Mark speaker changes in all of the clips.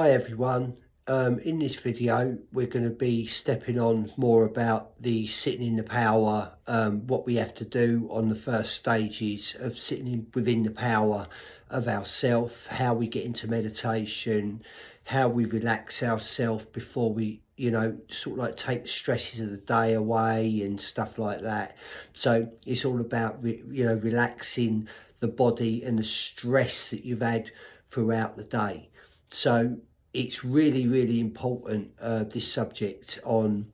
Speaker 1: Hi everyone. In this video we're going to be stepping on more about the sitting in the power, what we have to do on the first stages of within the power of ourself, how we get into meditation, how we relax ourselves before we sort of like take the stresses of the day away and stuff like that. So it's all about relaxing the body and the stress that you've had throughout the day. So it's really important, this subject on,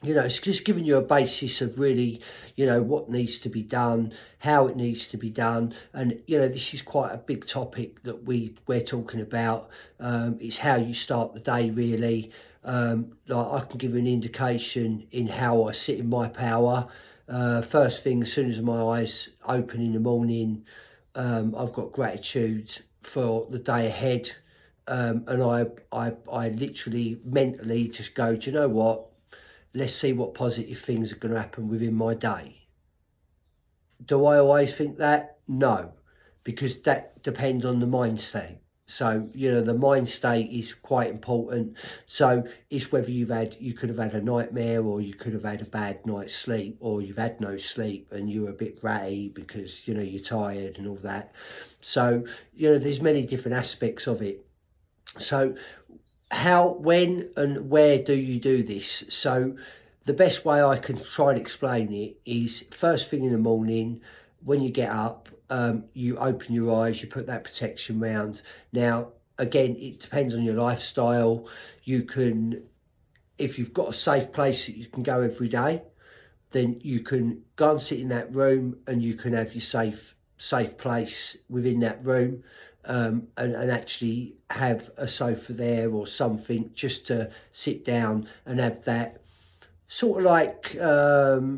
Speaker 1: it's just giving you a basis of really, what needs to be done, how it needs to be done. And this is quite a big topic that we're talking about. It's how you start the day, really. Like, I can give you an indication in how I sit in my power. First thing, as soon as my eyes open in the morning, I've got gratitude for the day ahead. And I literally mentally just go, do you know what? Let's see what positive things are going to happen within my day. Do I always think that? No, because that depends on the mind state. So, the mind state is quite important. So it's whether you could have had a nightmare, or you could have had a bad night's sleep, or you've had no sleep and you're a bit ratty because, you're tired and all that. So, there's many different aspects of it. So how, when and where do you do this? So the best way I can try and explain it is first thing in the morning when you get up, you open your eyes, you put that protection round. Now, again, it depends on your lifestyle. You can, if you've got a safe place that you can go every day, then you can go and sit in that room and you can have your safe place within that room, and actually have a sofa there or something just to sit down and have that sort of like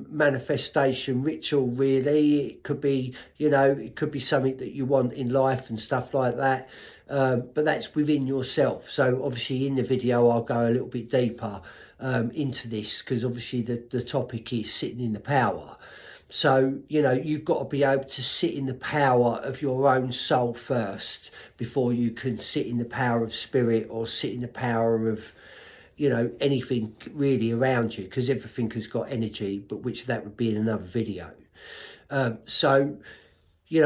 Speaker 1: manifestation ritual. Really, it could be, it could be something that you want in life and stuff like that, but that's within yourself. So obviously in the video I'll go a little bit deeper into this, because obviously the topic is sitting in the power. So, you've got to be able to sit in the power of your own soul first before you can sit in the power of spirit, or sit in the power of, anything really around you, because everything has got energy, but which that would be in another video. So,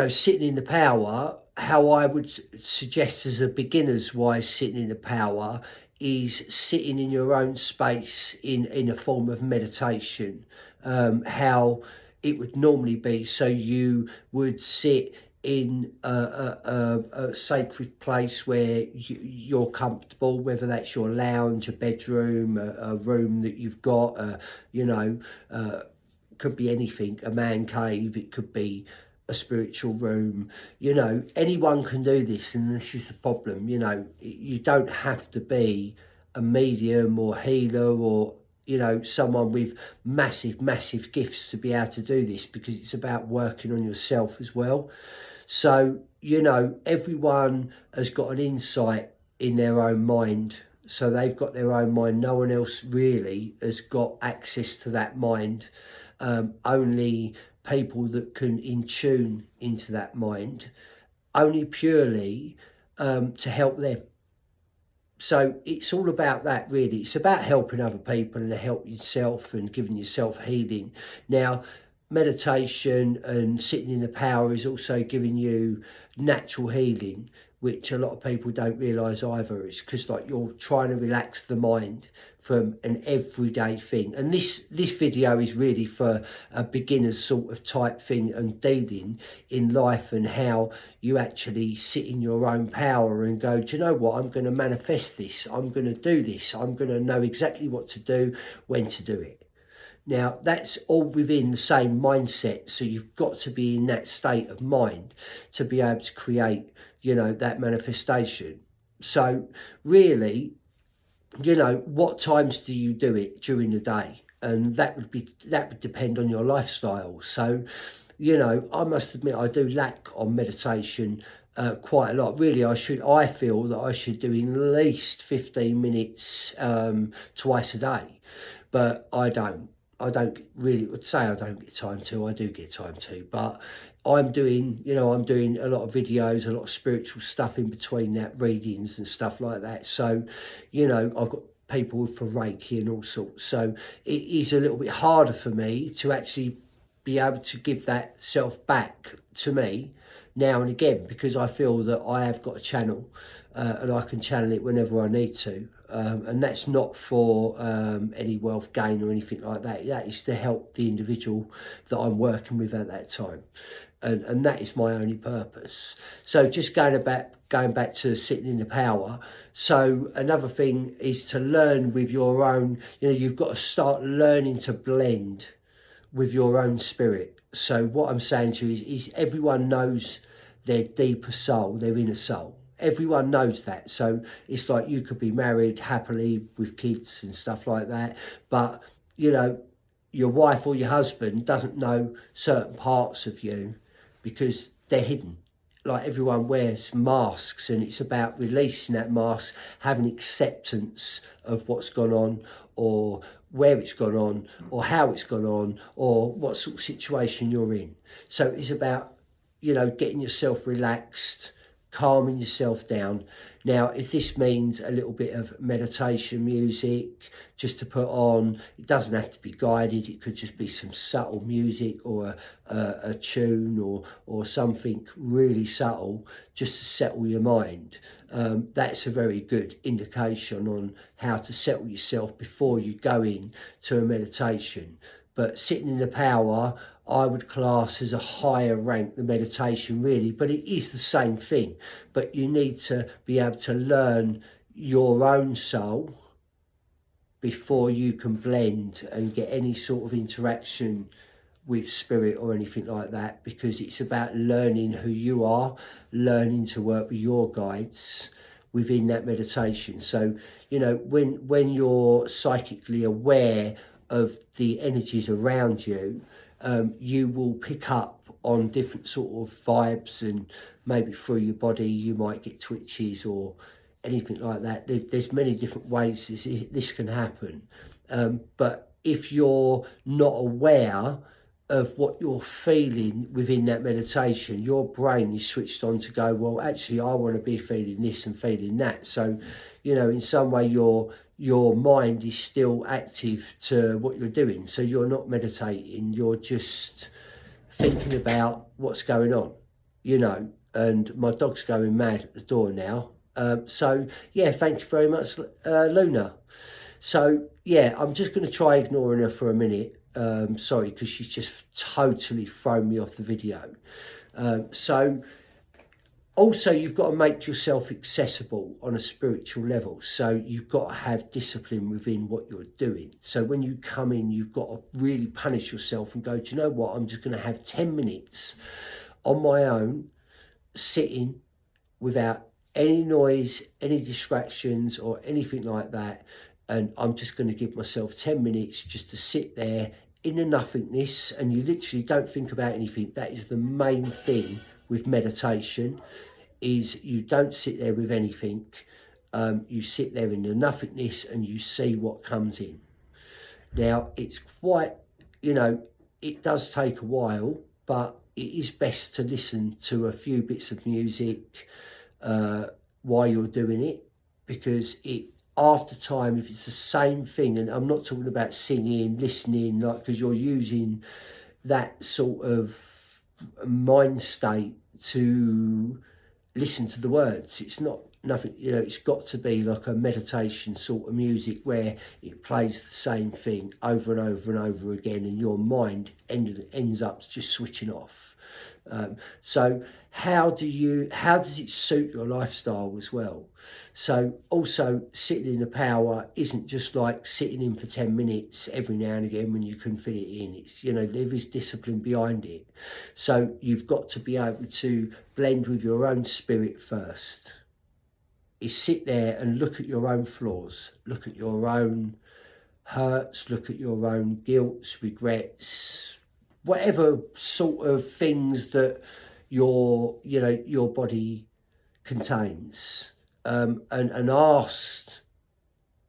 Speaker 1: sitting in the power, how I would suggest as a beginner's wise sitting in the power is sitting in your own space in a form of meditation. How it would normally be. So you would sit in a sacred place where you're comfortable, whether that's your lounge, a bedroom, a room that you've got, could be anything, a man cave, it could be a spiritual room. Anyone can do this, and this is the problem. You don't have to be a medium or healer, or someone with massive gifts to be able to do this, because it's about working on yourself as well. So everyone has got an insight in their own mind. So they've got their own mind. No one else really has got access to that mind. Only people that can in tune into that mind, only purely to help them. So it's all about that, really. It's about helping other people and to help yourself and giving yourself healing. Now, meditation and sitting in the power is also giving you natural healing, which a lot of people don't realise either. It's because, like, you're trying to relax the mind from an everyday thing. And this video is really for a beginner's sort of type thing and dealing in life, and how you actually sit in your own power and go, do you know what, I'm going to manifest this, I'm going to do this, I'm going to know exactly what to do, when to do it. Now, that's all within the same mindset. So you've got to be in that state of mind to be able to create, that manifestation. So really, what times do you do it during the day? And that would depend on your lifestyle. So, I must admit, I do lack on meditation quite a lot. Really, I feel that I should do at least 15 minutes twice a day, but I don't really would say I don't get time to. I do get time to, but I'm doing, I'm doing a lot of videos, a lot of spiritual stuff in between that, readings and stuff like that. So, I've got people for Reiki and all sorts. So it is a little bit harder for me to actually be able to give that self back to me now and again, because I feel that I have got a channel, and I can channel it whenever I need to. And that's not for any wealth gain or anything like that. That is to help the individual that I'm working with at that time. And that is my only purpose. So just going back to sitting in the power. So another thing is to learn with your own, you've got to start learning to blend with your own spirit. So what I'm saying to you is everyone knows their deeper soul, their inner soul. Everyone knows that. So it's like you could be married happily with kids and stuff like that, but your wife or your husband doesn't know certain parts of you because they're hidden. Like everyone wears masks, and it's about releasing that mask, having acceptance of what's gone on, or where it's gone on, or how it's gone on, or what sort of situation you're in. So it's about, getting yourself relaxed, calming yourself down. Now, if this means a little bit of meditation music just to put on, it doesn't have to be guided. It could just be some subtle music, or a tune, or something really subtle just to settle your mind. That's a very good indication on how to settle yourself before you go in to a meditation. But sitting in the power, I would class as a higher rank than meditation, really, but it is the same thing. But you need to be able to learn your own soul before you can blend and get any sort of interaction with spirit or anything like that, because it's about learning who you are, learning to work with your guides within that meditation. So, when you're psychically aware of the energies around you, you will pick up on different sort of vibes, and maybe through your body you might get twitches or anything like that. There's many different ways this can happen, but if you're not aware of what you're feeling within that meditation, your brain is switched on to go, well, actually I want to be feeling this and feeling that. So in some way your mind is still active to what you're doing. So you're not meditating, you're just thinking about what's going on, and my dog's going mad at the door now. So yeah, thank you very much, Luna. So yeah, I'm just going to try ignoring her for a minute. Sorry, because she's just totally thrown me off the video. So also, you've got to make yourself accessible on a spiritual level. So you've got to have discipline within what you're doing. So when you come in, you've got to really punish yourself and go, do you know what? I'm just going to have 10 minutes on my own, sitting without any noise, any distractions or anything like that. And I'm just going to give myself 10 minutes just to sit there in the nothingness, and you literally don't think about anything. That is the main thing with meditation, is you don't sit there with anything. You sit there in the nothingness and you see what comes in. Now, it's quite, it does take a while, but it is best to listen to a few bits of music while you're doing it, because after time, if it's the same thing, and I'm not talking about singing, listening, like, because you're using that sort of mind state to listen to the words. It's not nothing, it's got to be like a meditation sort of music where it plays the same thing over and over and over again, and your mind ends up just switching off. So how does it suit your lifestyle as well? So also, sitting in the power isn't just like sitting in for 10 minutes every now and again when you can fit it in. It's, there is discipline behind it. So you've got to be able to blend with your own spirit first. Is sit there and look at your own flaws, look at your own hurts, look at your own guilts, regrets, whatever sort of things that your body contains, and ask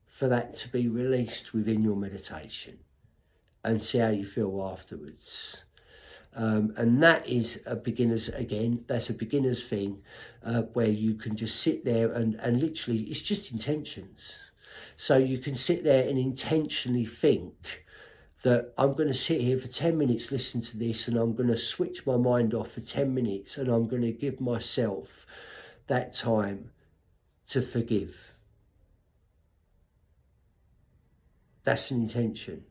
Speaker 1: for that to be released within your meditation, and see how you feel afterwards. And that is a beginner's, again, that's a beginner's thing, where you can just sit there and literally, it's just intentions. So you can sit there and intentionally think that I'm going to sit here for 10 minutes, listen to this, and I'm going to switch my mind off for 10 minutes, and I'm going to give myself that time to forgive. That's an intention.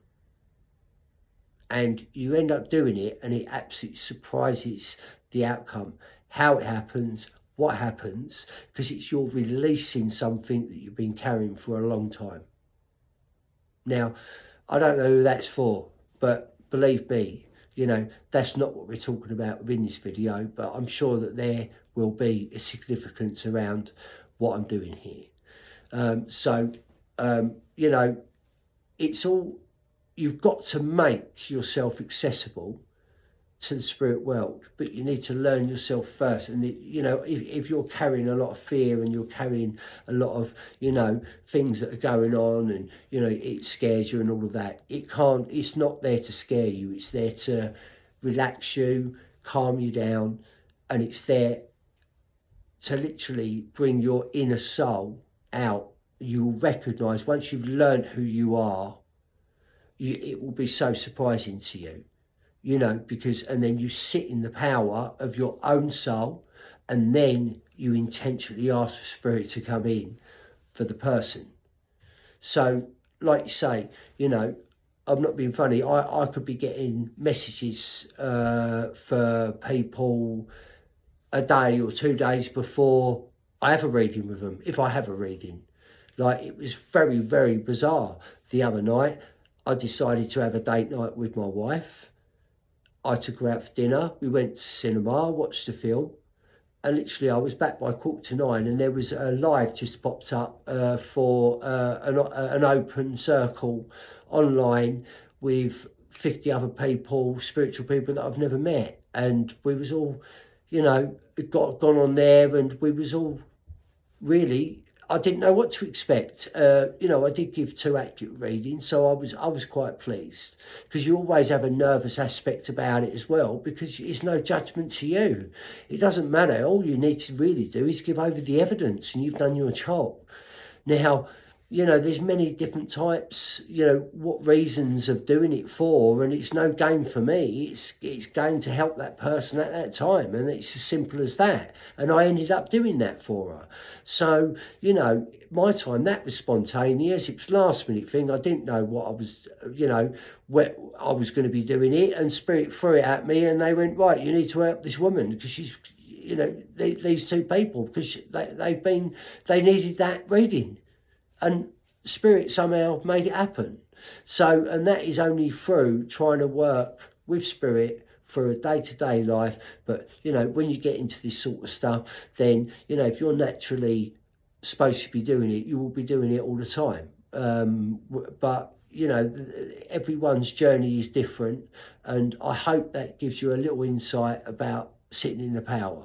Speaker 1: And you end up doing it, and it absolutely surprises the outcome, how it happens, what happens, because it's you're releasing something that you've been carrying for a long time. Now, I don't know who that's for, but believe me, you know, that's not what we're talking about within this video, but I'm sure that there will be a significance around what I'm doing here. You know, it's all, you've got to make yourself accessible to the spirit world, but you need to learn yourself first. And you know, if you're carrying a lot of fear and you're carrying a lot of, you know, things that are going on, and you know it scares you and all of that, it's not there to scare you, it's there to relax you, calm you down, and it's there to literally bring your inner soul out. You'll recognize, once you've learned who you are, it will be so surprising to you, you know, because, and then you sit in the power of your own soul, and then you intentionally ask for spirit to come in for the person. So, like you say, you know, I'm not being funny. I could be getting messages for people a day or 2 days before I have a reading with them, if I have a reading. Like, it was very, very bizarre. The other night, I decided to have a date night with my wife. I took her out for dinner. We went to cinema, watched the film, and literally I was back by 8:45, and there was a live just popped up for an open circle online with 50 other people, spiritual people that I've never met. And we was all, you know, gone on there, and we was all really, I didn't know what to expect. You know, I did give 2 accurate readings, so I was quite pleased, because you always have a nervous aspect about it as well, because it's no judgment to you. It doesn't matter. All you need to really do is give over the evidence, and you've done your job. Now, you know, there's many different types, you know, what reasons of doing it for, and it's no gain for me. It's going to help that person at that time, and it's as simple as that. And I ended up doing that for her. So, you know, my time, that was spontaneous. It was last minute thing. I didn't know what I was, you know, where I was going to be doing it, and spirit threw it at me, and they went, right, you need to help this woman, because she's, you know, these 2 people, because they needed that reading. And spirit somehow made it happen. So, and that is only through trying to work with spirit for a day-to-day life. But, you know, when you get into this sort of stuff, then, you know, if you're naturally supposed to be doing it, you will be doing it all the time. But, you know, everyone's journey is different. And I hope that gives you a little insight about sitting in the power.